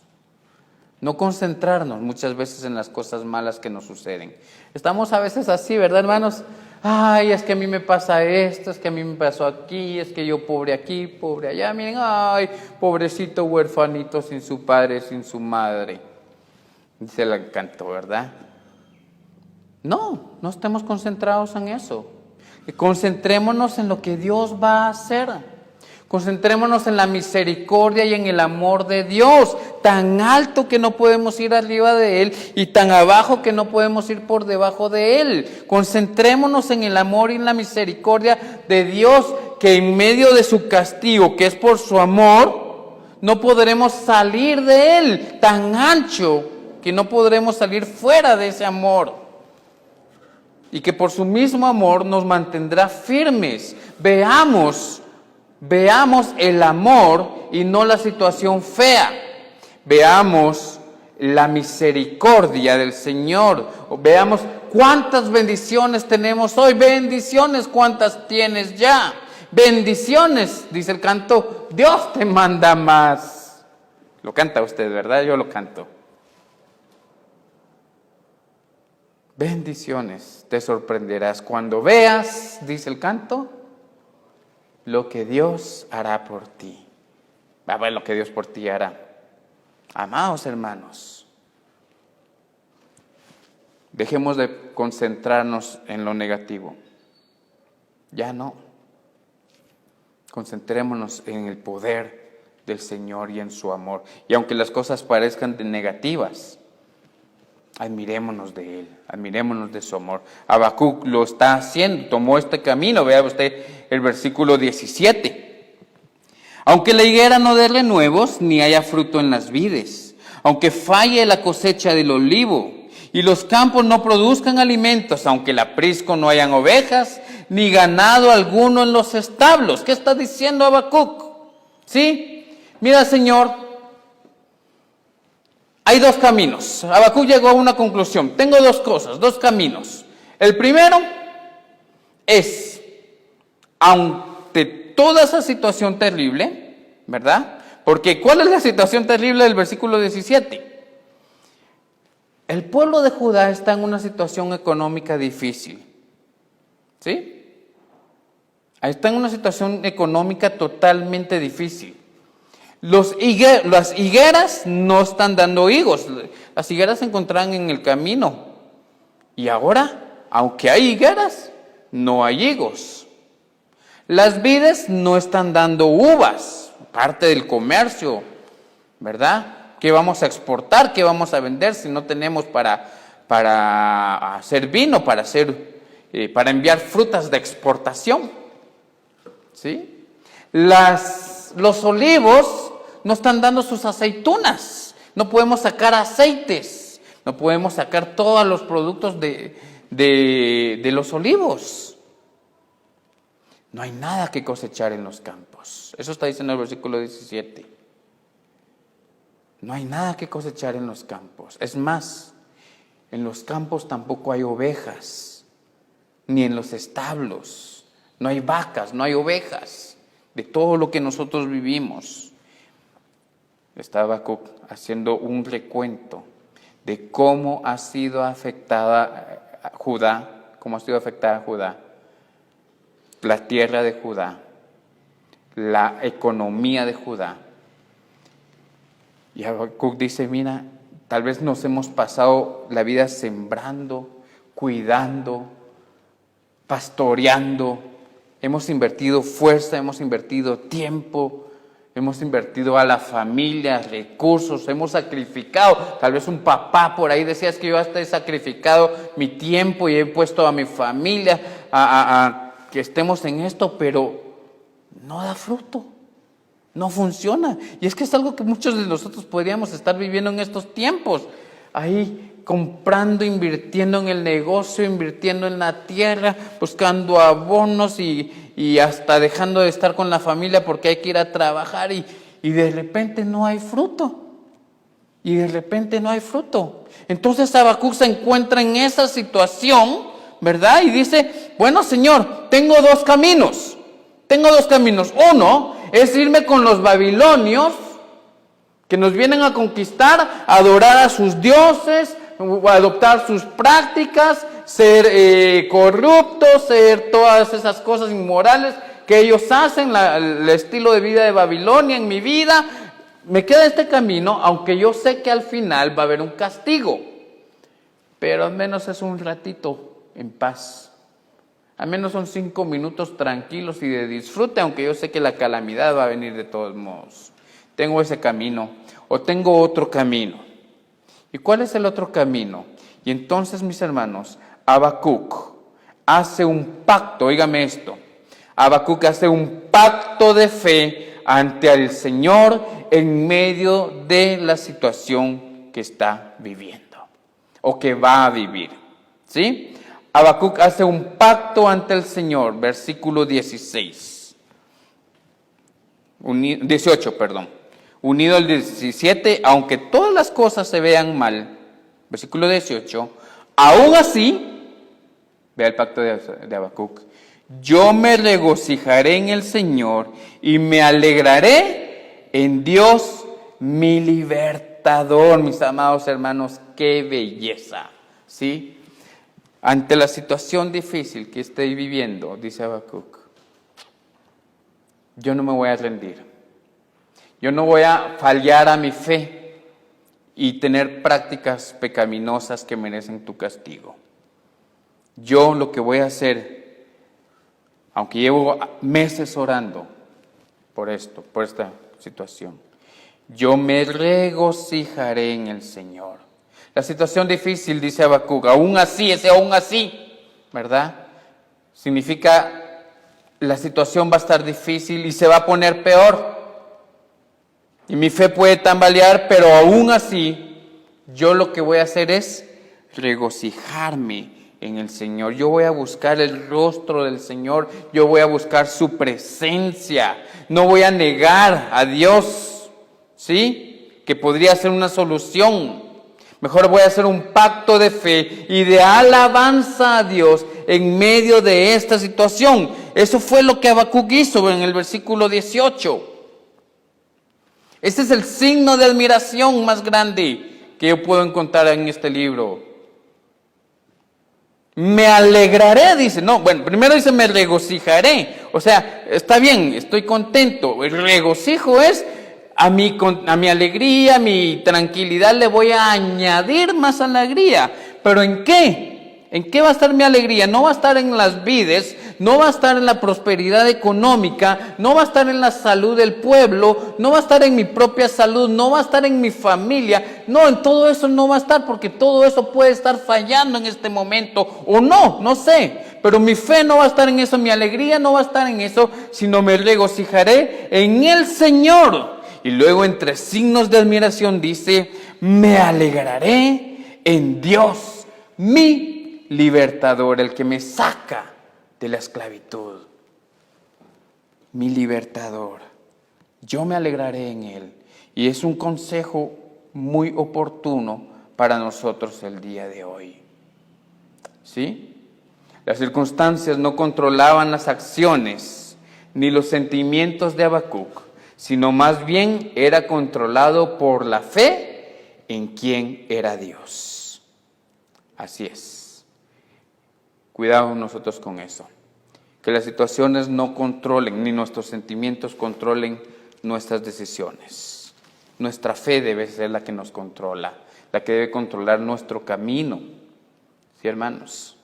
No concentrarnos muchas veces en las cosas malas que nos suceden. Estamos a veces así, ¿verdad, hermanos? Ay, es que a mí me pasa esto, es que a mí me pasó aquí, es que yo pobre aquí, pobre allá. Miren, ay, pobrecito huerfanito sin su padre, sin su madre. Dice el canto, ¿verdad? No estemos concentrados en eso. Concentrémonos en lo que Dios va a hacer. Concentrémonos en la misericordia y en el amor de Dios, tan alto que no podemos ir arriba de Él y tan abajo que no podemos ir por debajo de Él. Concentrémonos en el amor y en la misericordia de Dios, que en medio de su castigo, que es por su amor, no podremos salir de Él, tan ancho que no podremos salir fuera de ese amor. Y que por su mismo amor nos mantendrá firmes. Veamos el amor y no la situación fea. Veamos la misericordia del Señor. Veamos cuántas bendiciones tenemos hoy. Bendiciones, ¿cuántas tienes ya? Bendiciones, dice el canto, Dios te manda más. Lo canta usted, ¿verdad? Yo lo canto. Bendiciones, te sorprenderás cuando veas, dice el canto, lo que Dios hará por ti. Va a ver lo que Dios por ti hará. Amados hermanos, dejemos de concentrarnos en lo negativo. Ya no. Concentrémonos en el poder del Señor y en su amor. Y aunque las cosas parezcan negativas, admirémonos de Él, admirémonos de su amor. Habacuc lo está haciendo, tomó este camino. Vea usted el versículo 17. Aunque la higuera no dé renuevos, ni haya fruto en las vides, aunque falle la cosecha del olivo, y los campos no produzcan alimentos, aunque el aprisco no hayan ovejas, ni ganado alguno en los establos. ¿Qué está diciendo Habacuc? ¿Sí? Mira, Señor, hay dos caminos. Habacuc llegó a una conclusión. Tengo dos cosas, dos caminos. El primero es, ante toda esa situación terrible, ¿verdad? Porque ¿cuál es la situación terrible del versículo 17? El pueblo de Judá está en una situación económica difícil. ¿Sí? Está en una situación económica totalmente difícil. Las higueras no están dando higos. Las higueras se encontraban en el camino. Y ahora, aunque hay higueras, no hay higos. Las vides no están dando uvas, parte del comercio, ¿verdad? ¿Qué vamos a exportar? ¿Qué vamos a vender si no tenemos para hacer vino, para enviar frutas de exportación? ¿Sí? Los olivos no están dando sus aceitunas, no podemos sacar aceites, no podemos sacar todos los productos de los olivos. No hay nada que cosechar en los campos. Eso está diciendo el versículo 17. No hay nada que cosechar en los campos. Es más, en los campos tampoco hay ovejas, ni en los establos. No hay vacas, no hay ovejas, de todo lo que nosotros vivimos. Estaba Habacuc haciendo un recuento de cómo ha sido afectada Judá, la tierra de Judá, la economía de Judá. Y Habacuc dice, mira, tal vez nos hemos pasado la vida sembrando, cuidando, pastoreando, hemos invertido fuerza, hemos invertido tiempo, hemos invertido a la familia, recursos, hemos sacrificado. Tal vez un papá por ahí decía, es que yo hasta he sacrificado mi tiempo y he puesto a mi familia a que estemos en esto, pero no da fruto, no funciona. Y es que es algo que muchos de nosotros podríamos estar viviendo en estos tiempos, ahí comprando, invirtiendo en el negocio, invirtiendo en la tierra, buscando abonos y hasta dejando de estar con la familia porque hay que ir a trabajar y de repente no hay fruto. Y de repente no hay fruto. Entonces Habacuc se encuentra en esa situación, ¿verdad? Y dice, bueno, Señor, tengo dos caminos. Uno es irme con los babilonios que nos vienen a conquistar, a adorar a sus dioses, adoptar sus prácticas, ser corruptos, ser todas esas cosas inmorales que ellos hacen, el estilo de vida de Babilonia en mi vida. Me queda este camino, aunque yo sé que al final va a haber un castigo, pero al menos es un ratito en paz. Al menos son 5 minutos tranquilos y de disfrute, aunque yo sé que la calamidad va a venir de todos modos. Tengo ese camino o tengo otro camino. ¿Y cuál es el otro camino? Y entonces, mis hermanos, Habacuc hace un pacto, oígame esto. Habacuc hace un pacto de fe ante el Señor en medio de la situación que está viviendo o que va a vivir. ¿Sí? Habacuc hace un pacto ante el Señor, versículo 18, unido al 17, aunque todas las cosas se vean mal, versículo 18, aún así, vea el pacto de Habacuc, yo me regocijaré en el Señor y me alegraré en Dios mi libertador. Mis amados hermanos, qué belleza, ¿sí? Ante la situación difícil que estoy viviendo, dice Habacuc, yo no me voy a rendir. Yo no voy a fallar a mi fe y tener prácticas pecaminosas que merecen tu castigo. Yo lo que voy a hacer, aunque llevo meses orando por esta situación, yo me regocijaré en el Señor. La situación difícil, dice Habacuc, aún así, ¿verdad? Significa la situación va a estar difícil y se va a poner peor. Y mi fe puede tambalear, pero aún así, yo lo que voy a hacer es regocijarme en el Señor. Yo voy a buscar el rostro del Señor, yo voy a buscar su presencia. No voy a negar a Dios, ¿sí? Que podría ser una solución. Mejor voy a hacer un pacto de fe y de alabanza a Dios en medio de esta situación. Eso fue lo que Habacuc hizo en el versículo 18. Este es el signo de admiración más grande que yo puedo encontrar en este libro. Me alegraré, dice. No, bueno, primero dice me regocijaré. O sea, está bien, estoy contento. El regocijo es a mi alegría, a mi tranquilidad le voy a añadir más alegría. ¿Pero en qué? ¿En qué va a estar mi alegría? No va a estar en las vides, no va a estar en la prosperidad económica, no va a estar en la salud del pueblo, no va a estar en mi propia salud, no va a estar en mi familia. No, en todo eso no va a estar, porque todo eso puede estar fallando en este momento, o no sé. Pero mi fe no va a estar en eso, mi alegría no va a estar en eso, sino me regocijaré en el Señor. Y luego entre signos de admiración dice, me alegraré en Dios, mi libertador, el que me saca de la esclavitud. Mi libertador. Yo me alegraré en Él. Y es un consejo muy oportuno para nosotros el día de hoy. ¿Sí? Las circunstancias no controlaban las acciones ni los sentimientos de Habacuc, sino más bien era controlado por la fe en quien era Dios. Así es. Cuidado nosotros con eso. Que las situaciones no controlen, ni nuestros sentimientos controlen nuestras decisiones. Nuestra fe debe ser la que nos controla, la que debe controlar nuestro camino. ¿Sí, hermanos?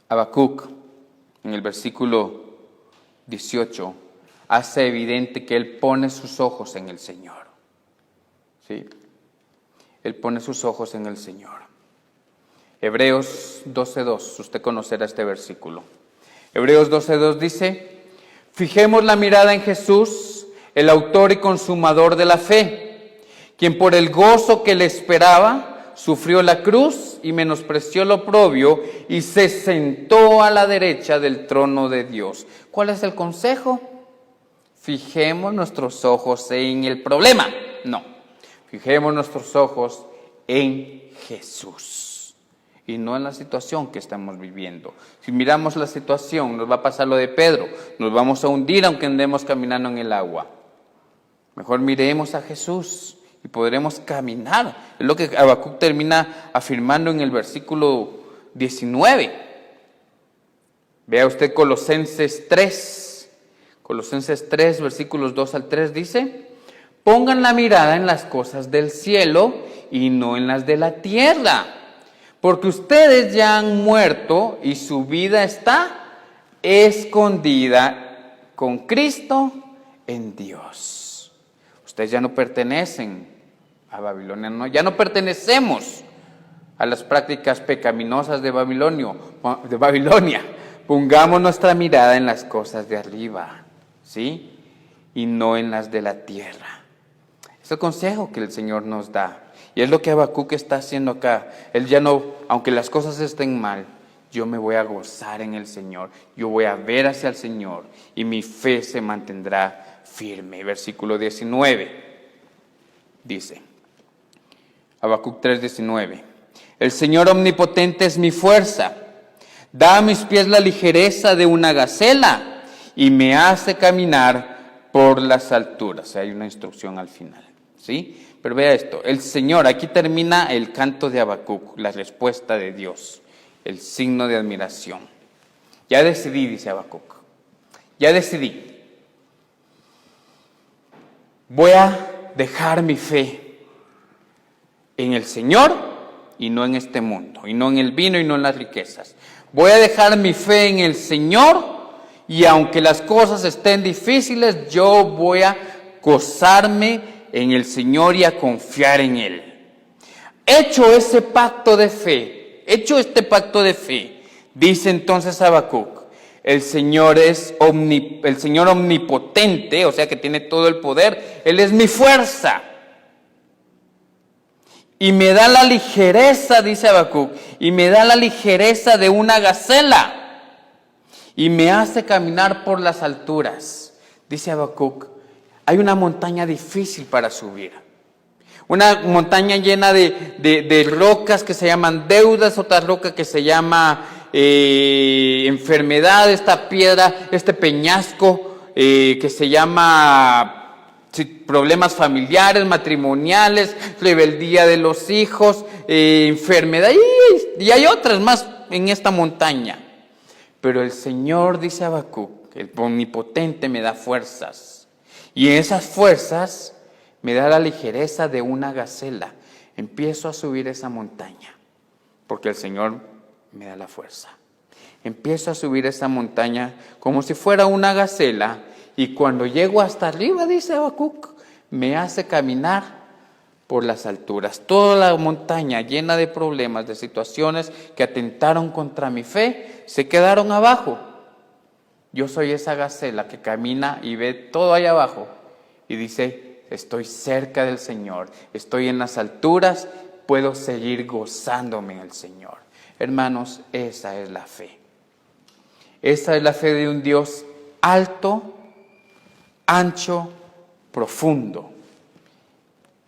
Habacuc, en el versículo 18, hace evidente que él pone sus ojos en el Señor. ¿Sí? Él pone sus ojos en el Señor. Hebreos 12:2, usted conocerá este versículo. Hebreos 12:2 dice: fijemos la mirada en Jesús, el autor y consumador de la fe, quien por el gozo que le esperaba, sufrió la cruz y menospreció lo oprobio y se sentó a la derecha del trono de Dios. ¿Cuál es el consejo? Fijemos nuestros ojos en el problema. No, fijemos nuestros ojos en Jesús y no en la situación que estamos viviendo. Si miramos la situación, nos va a pasar lo de Pedro, nos vamos a hundir aunque andemos caminando en el agua. Mejor miremos a Jesús y podremos caminar. Es lo que Habacuc termina afirmando en el versículo 19. Vea usted Colosenses 3. Colosenses 3, versículos 2 al 3 dice: pongan la mirada en las cosas del cielo y no en las de la tierra, porque ustedes ya han muerto y su vida está escondida con Cristo en Dios. Ustedes ya no pertenecen a Babilonia, no, ya no pertenecemos a las prácticas pecaminosas de Babilonia. Pongamos nuestra mirada en las cosas de arriba, ¿sí? Y no en las de la tierra. Es el consejo que el Señor nos da. Y es lo que Habacuc está haciendo acá. Él ya no, aunque las cosas estén mal, yo me voy a gozar en el Señor. Yo voy a ver hacia el Señor y mi fe se mantendrá firme. Versículo 19 dice, Habacuc 3:19: el Señor omnipotente es mi fuerza, da a mis pies la ligereza de una gacela y me hace caminar por las alturas. Hay una instrucción al final, ¿sí? Pero vea esto, el Señor, aquí termina el canto de Habacuc, la respuesta de Dios, el signo de admiración. Ya decidí, dice Habacuc, ya decidí. Voy a dejar mi fe en el Señor y no en este mundo, y no en el vino y no en las riquezas. Voy a dejar mi fe en el Señor y aunque las cosas estén difíciles, yo voy a gozarme en el Señor y a confiar en Él. Hecho ese pacto de fe, hecho este pacto de fe, dice entonces Habacuc: el Señor el Señor omnipotente, o sea que tiene todo el poder, Él es mi fuerza. Y me da la ligereza, dice Habacuc, y me da la ligereza de una gacela. Y me hace caminar por las alturas. Dice Habacuc, hay una montaña difícil para subir. Una montaña llena de rocas que se llaman deudas, otra roca que se llama enfermedad, esta piedra, este peñasco que se llama problemas familiares, matrimoniales, rebeldía de los hijos, enfermedad, y hay otras más en esta montaña. Pero el Señor, dice Habacuc, el omnipotente, me da fuerzas. Y en esas fuerzas me da la ligereza de una gacela. Empiezo a subir esa montaña, porque el Señor me da la fuerza. Empiezo a subir esa montaña como si fuera una gacela, y cuando llego hasta arriba, dice Habacuc, me hace caminar por las alturas. Toda la montaña llena de problemas, de situaciones que atentaron contra mi fe, se quedaron abajo. Yo soy esa gacela que camina y ve todo allá abajo y dice, estoy cerca del Señor, estoy en las alturas, puedo seguir gozándome en el Señor. Hermanos, esa es la fe. Esa es la fe de un Dios alto, ancho, profundo,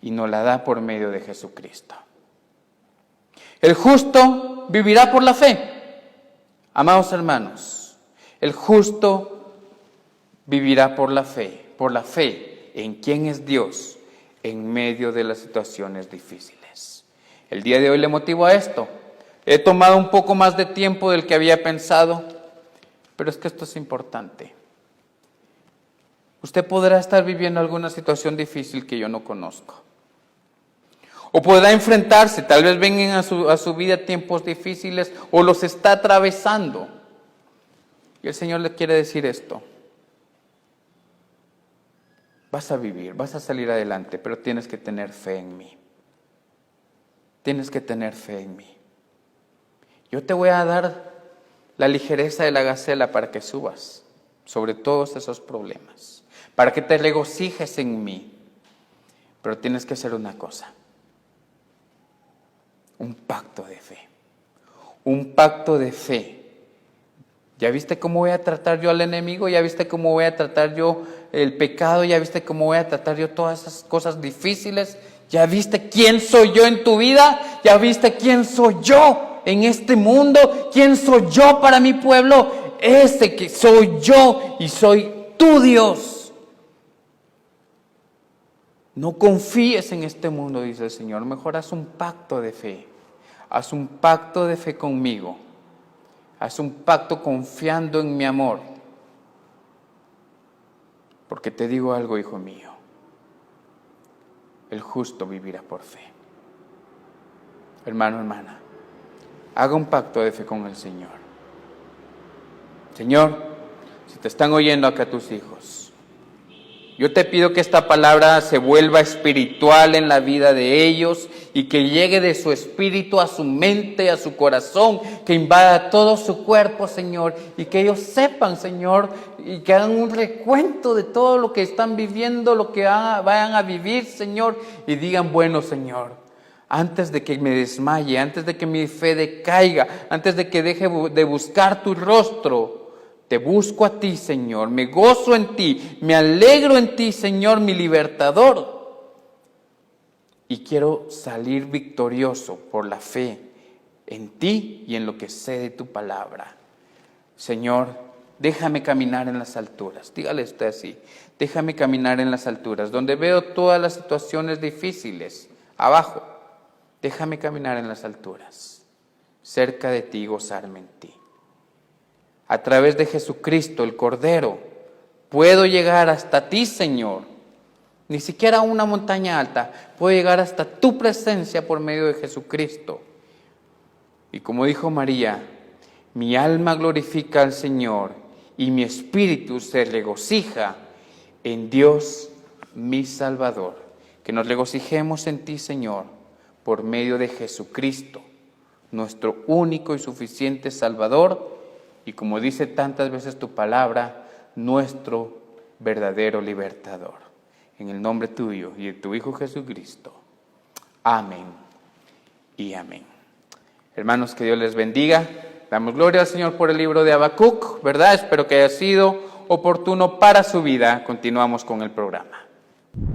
y nos la da por medio de Jesucristo. El justo vivirá por la fe. Amados hermanos, el justo vivirá por la fe en quién es Dios en medio de las situaciones difíciles. El día de hoy le motivo a esto. He tomado un poco más de tiempo del que había pensado, pero es que esto es importante. Usted podrá estar viviendo alguna situación difícil que yo no conozco. O podrá enfrentarse, tal vez vengan a su vida tiempos difíciles o los está atravesando. Y el Señor le quiere decir esto. Vas a vivir, vas a salir adelante, pero tienes que tener fe en mí. Tienes que tener fe en mí. Yo te voy a dar la ligereza de la gacela para que subas sobre todos esos problemas, para que te regocijes en mí. Pero tienes que hacer una cosa: un pacto de fe. Un pacto de fe. ¿Ya viste cómo voy a tratar yo al enemigo? ¿Ya viste cómo voy a tratar yo el pecado? ¿Ya viste cómo voy a tratar yo todas esas cosas difíciles? ¿Ya viste quién soy yo en tu vida? ¿Ya viste quién soy yo en este mundo? ¿Quién soy yo para mi pueblo? Ese que soy yo y soy tu Dios. No confíes en este mundo, dice el Señor. Mejor haz un pacto de fe. Haz un pacto de fe conmigo. Haz un pacto confiando en mi amor. Porque te digo algo, hijo mío. El justo vivirá por fe. Hermano, hermana, haga un pacto de fe con el Señor. Señor, si te están oyendo acá tus hijos, yo te pido que esta palabra se vuelva espiritual en la vida de ellos y que llegue de su espíritu a su mente, a su corazón, que invada todo su cuerpo, Señor, y que ellos sepan, Señor, y que hagan un recuento de todo lo que están viviendo, lo que vayan a vivir, Señor, y digan, bueno, Señor, antes de que me desmaye, antes de que mi fe decaiga, antes de que deje de buscar tu rostro, te busco a ti, Señor, me gozo en ti, me alegro en ti, Señor, mi libertador. Y quiero salir victorioso por la fe en ti y en lo que sé de tu palabra. Señor, déjame caminar en las alturas. Dígale usted así, déjame caminar en las alturas, donde veo todas las situaciones difíciles, abajo. Déjame caminar en las alturas, cerca de ti y gozarme en ti. A través de Jesucristo, el Cordero, puedo llegar hasta ti, Señor. Ni siquiera a una montaña alta, puedo llegar hasta tu presencia por medio de Jesucristo. Y como dijo María, mi alma glorifica al Señor y mi espíritu se regocija en Dios mi Salvador. Que nos regocijemos en ti, Señor, por medio de Jesucristo, nuestro único y suficiente Salvador, y como dice tantas veces tu palabra, nuestro verdadero libertador. En el nombre tuyo y de tu Hijo Jesucristo. Amén y amén. Hermanos, que Dios les bendiga. Damos gloria al Señor por el libro de Habacuc, ¿verdad? Espero que haya sido oportuno para su vida. Continuamos con el programa.